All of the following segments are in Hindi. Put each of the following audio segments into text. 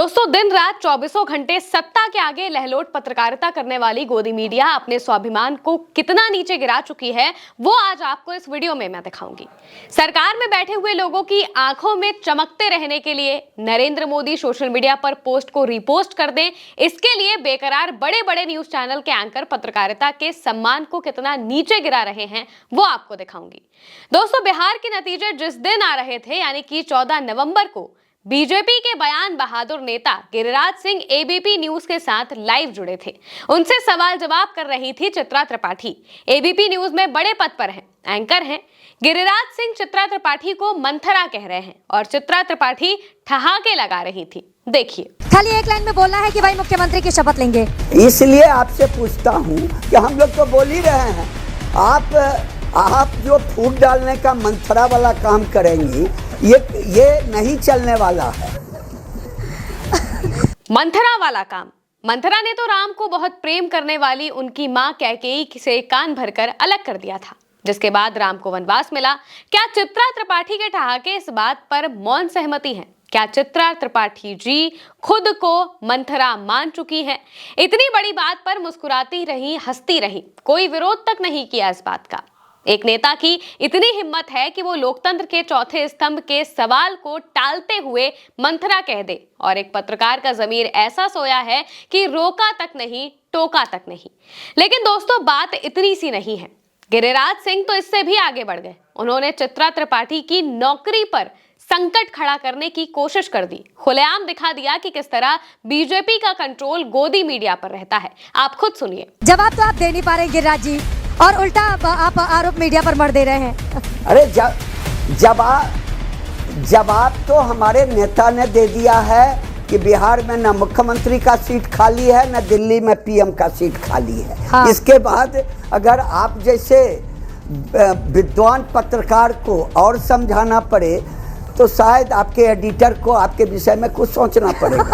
दोस्तों, दिन रात चौबीसों घंटे सत्ता के आगे लहलोट पत्रकारिता करने वाली गोदी मीडिया अपने स्वाभिमान को कितना नीचे गिरा चुकी है, वो आज आपको इस वीडियो में मैं दिखाऊंगी। सरकार में बैठे हुए लोगों की आंखों में चमकते रहने के लिए नरेंद्र मोदी सोशल मीडिया पर पोस्ट को रीपोस्ट कर दें, इसके लिए बेकरार बड़े बड़े न्यूज चैनल के एंकर पत्रकारिता के सम्मान को कितना नीचे गिरा रहे हैं, वो आपको दिखाऊंगी। दोस्तों, बिहार के नतीजे जिस दिन आ रहे थे, यानी कि 14 नवंबर को, बीजेपी के बयान बहादुर नेता गिरिराज सिंह एबीपी न्यूज के साथ लाइव जुड़े थे। उनसे सवाल जवाब कर रही थी चित्रा त्रिपाठी। एबीपी न्यूज में बड़े पद पर हैं, एंकर हैं। गिरिराज सिंह चित्रा त्रिपाठी को मंथरा कह रहे हैं और चित्रा त्रिपाठी ठहाके लगा रही थी। देखिए, खाली एक लाइन में बोलना है कि भाई मुख्यमंत्री की शपथ लेंगे। इसलिए आपसे पूछता हूँ कि हम लोग तो बोल ही रहे हैं, आप जो फूट डालने का मंथरा वाला काम करेंगी, ये नहीं चलने वाला है। मंथरा वाला काम। मंथरा ने तो राम को बहुत प्रेम करने वाली उनकी मां कैकेयी से कान भरकर अलग कर दिया था, जिसके बाद राम को वनवास मिला। क्या चित्रा त्रिपाठी के ठहाके इस बात पर मौन सहमति हैं? क्या चित्रा त्रिपाठी जी खुद को मंथरा मान चुकी हैं? इतनी बड़ी बात पर मुस्कुराती रही, हंसती रही, कोई विरोध तक नहीं किया इस बात का। एक नेता की इतनी हिम्मत है कि वो लोकतंत्र के चौथे स्तंभ के सवाल को टालते हुए मंथरा कह दे, और एक पत्रकार का ज़मीर ऐसा सोया है कि रोका तक नहीं, टोका तक नहीं। लेकिन दोस्तों, बात इतनी सी नहीं है। गिरिराज सिंह तो इससे भी आगे बढ़ गए। उन्होंने चित्रा त्रिपाठी की नौकरी पर संकट खड़ा करने की कोशिश कर दी। खुलेआम दिखा दिया कि किस तरह बीजेपी का कंट्रोल गोदी मीडिया पर रहता है। आप खुद सुनिए। जवाब तो आप दे नहीं पा रहे गिरिराज जी, और उल्टा आप आरोप मीडिया पर मर दे रहे हैं। अरे जवाब तो हमारे नेता ने दे दिया है कि बिहार में न मुख्यमंत्री का सीट खाली है, न दिल्ली में पीएम का सीट खाली है। हाँ। इसके बाद अगर आप जैसे विद्वान पत्रकार को और समझाना पड़े तो शायद आपके एडिटर को आपके विषय में कुछ सोचना पड़ेगा।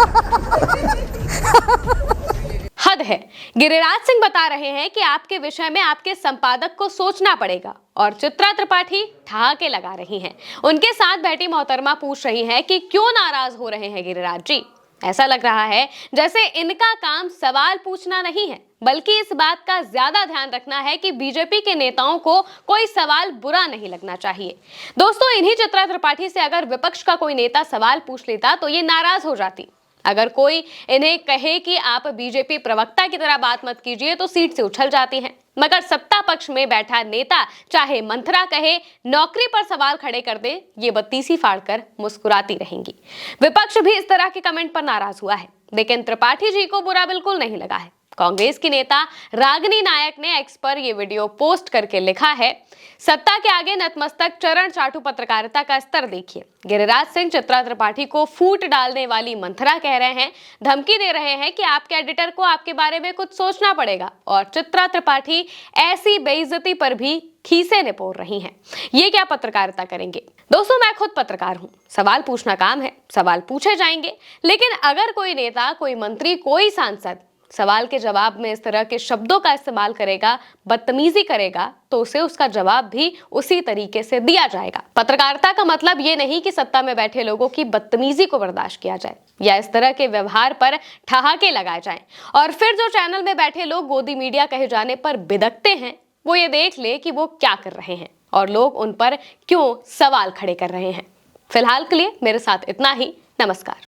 हद है। गिरिराज सिंह बता रहे हैं कि आपके विषय में आपके संपादक को सोचना पड़ेगा, और चित्रा त्रिपाठी ठहाके लगा रही हैं। उनके साथ बैठी मोहतरमा पूछ रही हैं कि क्यों नाराज हो रहे हैं गिरिराज जी। ऐसा लग रहा है जैसे इनका काम सवाल पूछना नहीं है, बल्कि इस बात का ज्यादा ध्यान रखना है कि बीजेपी के नेताओं को कोई सवाल बुरा नहीं लगना चाहिए। दोस्तों, इन्हीं चित्रा त्रिपाठी से अगर विपक्ष का कोई नेता सवाल पूछ लेता तो ये नाराज हो जाती। अगर कोई इन्हें कहे कि आप बीजेपी प्रवक्ता की तरह बात मत कीजिए तो सीट से उछल जाती हैं। मगर सत्ता पक्ष में बैठा नेता चाहे मंथरा कहे, नौकरी पर सवाल खड़े कर दे, ये बत्तीसी फाड़कर मुस्कुराती रहेंगी। विपक्ष भी इस तरह के कमेंट पर नाराज हुआ है, लेकिन त्रिपाठी जी को बुरा बिल्कुल नहीं लगा है। कांग्रेस की नेता रागिनी नायक ने एक्स पर यह वीडियो पोस्ट करके लिखा है, सत्ता के आगे नतमस्तक चरण चाटू पत्रकारिता का स्तर देखिए। गिरिराज सिंह चित्रा त्रिपाठी को फूट डालने वाली मंथरा कह रहे हैं, धमकी दे रहे हैं कि आपके एडिटर को आपके बारे में कुछ सोचना पड़ेगा, और चित्रा त्रिपाठी ऐसी बेइज्जती पर भी खीसे निपोर रही हैं। ये क्या पत्रकारिता करेंगे? दोस्तों, मैं खुद पत्रकार हूं। सवाल पूछना काम है, सवाल पूछे जाएंगे। लेकिन अगर कोई नेता, कोई मंत्री, कोई सांसद सवाल के जवाब में इस तरह के शब्दों का इस्तेमाल करेगा, बदतमीजी करेगा, तो उसे उसका जवाब भी उसी तरीके से दिया जाएगा। पत्रकारिता का मतलब ये नहीं कि सत्ता में बैठे लोगों की बदतमीजी को बर्दाश्त किया जाए या इस तरह के व्यवहार पर ठहाके लगाए जाएं, और फिर जो चैनल में बैठे लोग गोदी मीडिया कहे जाने पर बिदकते हैं, वो ये देख ले कि वो क्या कर रहे हैं और लोग उन पर क्यों सवाल खड़े कर रहे हैं। फिलहाल के लिए मेरे साथ इतना ही। नमस्कार।